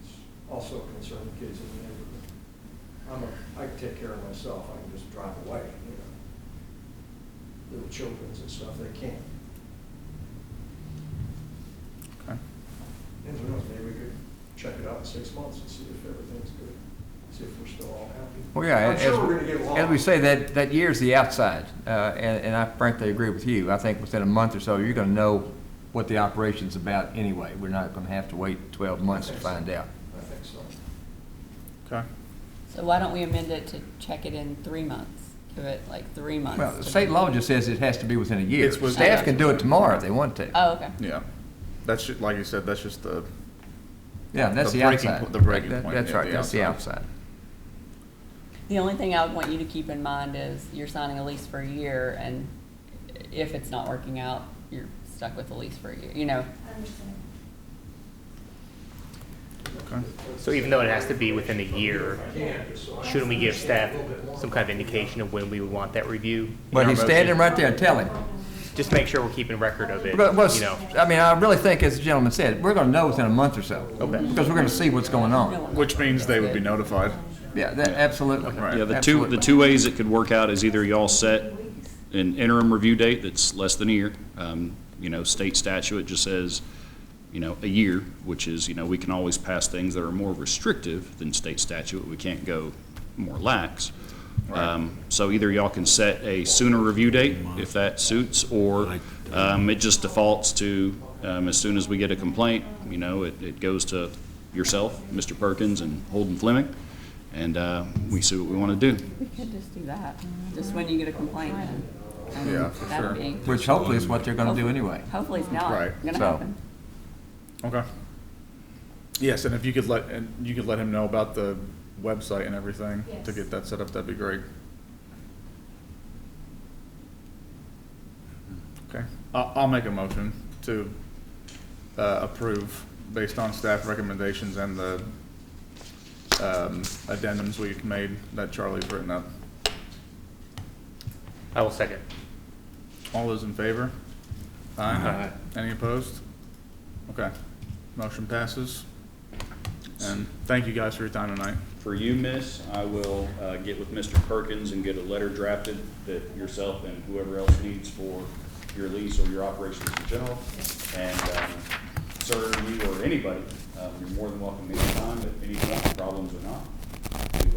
I: That's also a concern, the kids in the neighborhood. I can take care of myself, I can just drive away, you know. Little children's and stuff, they can't.
C: Okay.
I: And who knows, maybe we could check it out in 6 months and see if everything's good, see if we're still all happy.
F: Well, yeah,
I: I'm sure we're gonna get along.
F: as we say, that year's the outside, and I frankly agree with you. I think within a month or so, you're gonna know what the operation's about anyway. We're not gonna have to wait 12 months to find out.
I: I think so.
C: Okay.
D: So why don't we amend it to check it in 3 months? Give it like 3 months.
F: Well, the
D: to-
F: state law just says it has to be within a year.
C: It's within-
F: Staff can do it tomorrow if they want to.
D: Oh, okay.
C: Yeah. That's like you said, that's just the,
F: Yeah, that's
C: the
F: the
C: breaking
F: outside.
C: po- the breaking point,
F: That's
C: yeah,
F: right,
C: the
F: that's the
C: outside.
F: outside.
D: The only thing I would want you to keep in mind is you're signing a lease for a year, and if it's not working out, you're stuck with the lease for a year, you know?
C: okay.
H: So even though it has to be within a year, shouldn't we give staff some kind of indication of when we would want that review? in
F: But
H: our
F: he's
H: motion?
F: standing right there, tell him.
H: Just make sure we're keeping record of it,
F: But
H: you know.
F: I mean, I really think, as the gentleman said, we're gonna know within a month or so.
H: Okay.
F: Because we're gonna see what's going on.
C: Which means they would be notified.
F: Yeah, that, absolutely.
C: Right.
G: Yeah, the
F: Absolutely.
G: two ways it could work out is either y'all set an interim review date that's less than a year. You know, state statute just says, you know, a year, which is, you know, we can always pass things that are more restrictive than state statute. We can't go more lax. So either y'all can set a sooner review date if that suits, or it just defaults to, as soon as we get a complaint, you know, it goes to yourself, Mr. Perkins, and Holden Fleming, and we see what we want to do.
D: We could just do that, just when you get a complaint, then. I mean,
C: Yeah, for
D: that'd
C: sure.
D: be-
F: Which hopefully is what they're gonna do anyway.
D: Hopefully it's not
C: Right.
D: gonna
F: So-
D: happen.
C: Okay. Yes, and if you could let him know about the website and everything to get that set up, that'd be great. Okay, I'll make a motion to approve based on staff recommendations and the addendums we've made that Charlie's written up.
H: I will second.
C: All those in favor?
H: Aye.
C: Any opposed? Okay, motion passes. And thank you guys for your time tonight.
G: For you, miss, I will get with Mr. Perkins and get a letter drafted that yourself and whoever else needs for your lease or your operations in general. And, sir, you or anybody, you're more than welcome anytime, at any point, problems or not, to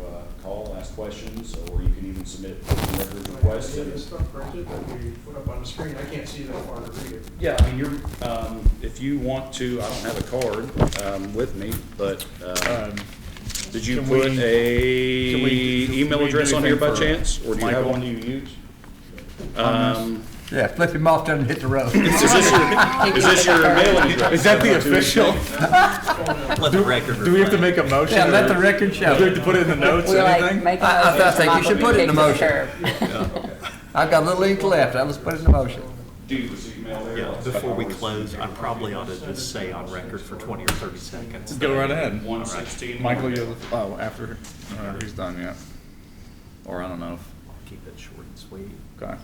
G: call, ask questions, or you can even submit record requests.
I: Any of
G: And-
I: this stuff printed that we put up on the screen, I can't see that far to read it.
G: Yeah, I mean, you're, if you want to, I don't have a card with me, but did you
C: Can
G: put
C: we- can we
G: email
C: do
G: address on here by
C: anything for
G: chance? Or do you have
C: Michael?
G: one you use?
F: Yeah, flip him off, doesn't hit the road.
G: Is this your mailing address?
C: Is that the official?
K: Let the record
C: Do we have to make a motion?
F: Yeah, let
C: or-
F: the record show.
C: Do we have to put it in the notes
D: We
C: or
D: like
C: anything?
D: make a
F: I
D: motion.
F: think you should
D: Michael
F: put it in the
D: kicks the
F: motion.
D: curb.
F: I've got a little ink left, let's put it in the motion.
G: Do you receive mail there?
K: Yeah, before we close, I probably ought to just say on record for 20 or 30 seconds.
C: Go right ahead.
G: 116.
C: Michael, after, he's done yet. Or I don't know.
K: Keep it short and sweet.
C: Okay.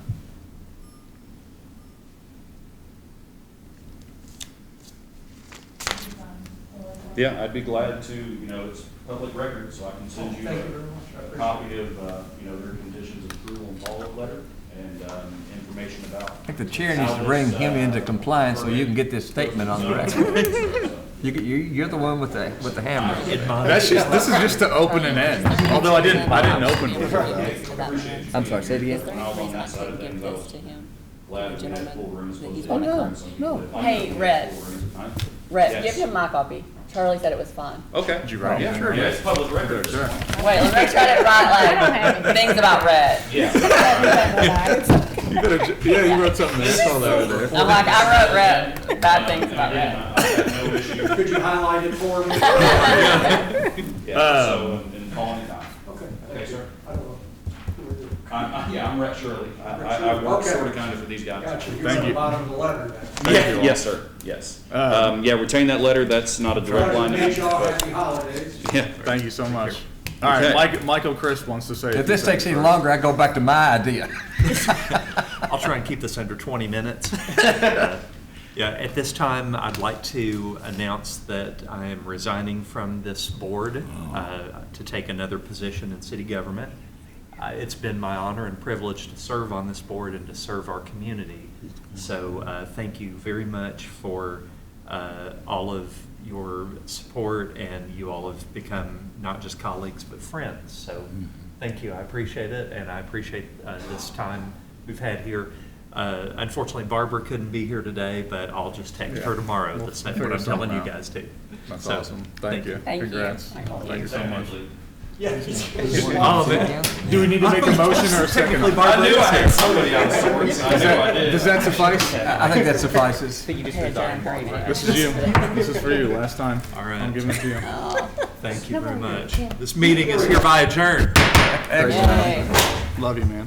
G: Yeah, I'd be glad to, you know, it's public record, so I can send you
I: Thank you very much. I
G: a
I: appreciate
G: copy of, you know, their conditions of approval and follow-up letter, and information about.
F: I think the chair needs to bring him into compliance so you can get this statement on the record. You're the one with the hammer.
C: This is just to open and end, although I didn't open before that.
F: I'm sorry, say it
D: Is
F: again?
D: there any reason I couldn't give this to him?
A: Glad
D: The
A: we had
D: gentleman
A: full rooms
D: that
A: for
D: he's
A: the-
D: wanting to come.
F: No.
D: Hey, Rhett. Rhett,
A: Yes.
D: give him my copy. Charlie said it was fine.
G: Okay.
C: Did you write it?
G: Yeah, sure. Yeah, it's public record.
C: Sure.
D: Wait, let me try to write like things about Rhett.
G: Yeah.
C: You better, yeah, you wrote something there. I saw that over there.
D: I'm like, I wrote Rhett, bad things about Rhett.
A: I have no issue.
I: Could you highlight it for me?
A: Yeah, so, and call anytime.
I: Okay.
A: Okay, sir.
I: I don't know.
A: I'm Rhett Shirley.
I: Rhett
A: I work
I: Okay.
A: sort of kind of for these guys.
I: Gotcha, you're
C: Thank
I: on the
C: you.
I: bottom of the letter then.
C: Thank you.
G: Yes, sir. Yes.
C: Uh,
G: Yeah, retain that letter. That's not a direct line to me.
I: Wish y'all
G: but-
I: happy holidays.
G: Yeah.
C: Thank you so much. All right,
G: Okay.
C: Michael Chris wants to say. a
F: If
C: few
F: this takes
C: things
F: any
C: first.
F: longer, I go back to my idea.
K: I'll try and keep this under 20 minutes. Yeah, at this time, I'd like to announce that I am resigning from this board to take another position in city government. It's been my honor and privilege to serve on this board and to serve our community. So thank you very much for all of your support, and you all have become not just colleagues but friends. So thank you. I appreciate it, and I appreciate this time we've had here. Unfortunately, Barbara couldn't be here today, but I'll just text her tomorrow.
C: We'll
K: That's
C: figure
K: what I'm telling you
C: something out.
K: guys too.
C: That's
K: So,
C: awesome. Thank you.
D: Thank you,
C: Congrats.
D: Michael.
C: Thank you so much.
K: Oh,
C: Do we need to make a motion or a second?
K: Technically, Barbara is here.
G: somebody on the board.
C: Does that suffice?
F: I think that suffices.
D: Hey, John, hurry now.
C: This is you. This is for you. Last time.
K: All right.
C: I'm giving it to you.
D: Oh,
K: Thank you very much. This meeting is hereby adjourned.
D: yay.
C: Love you, man.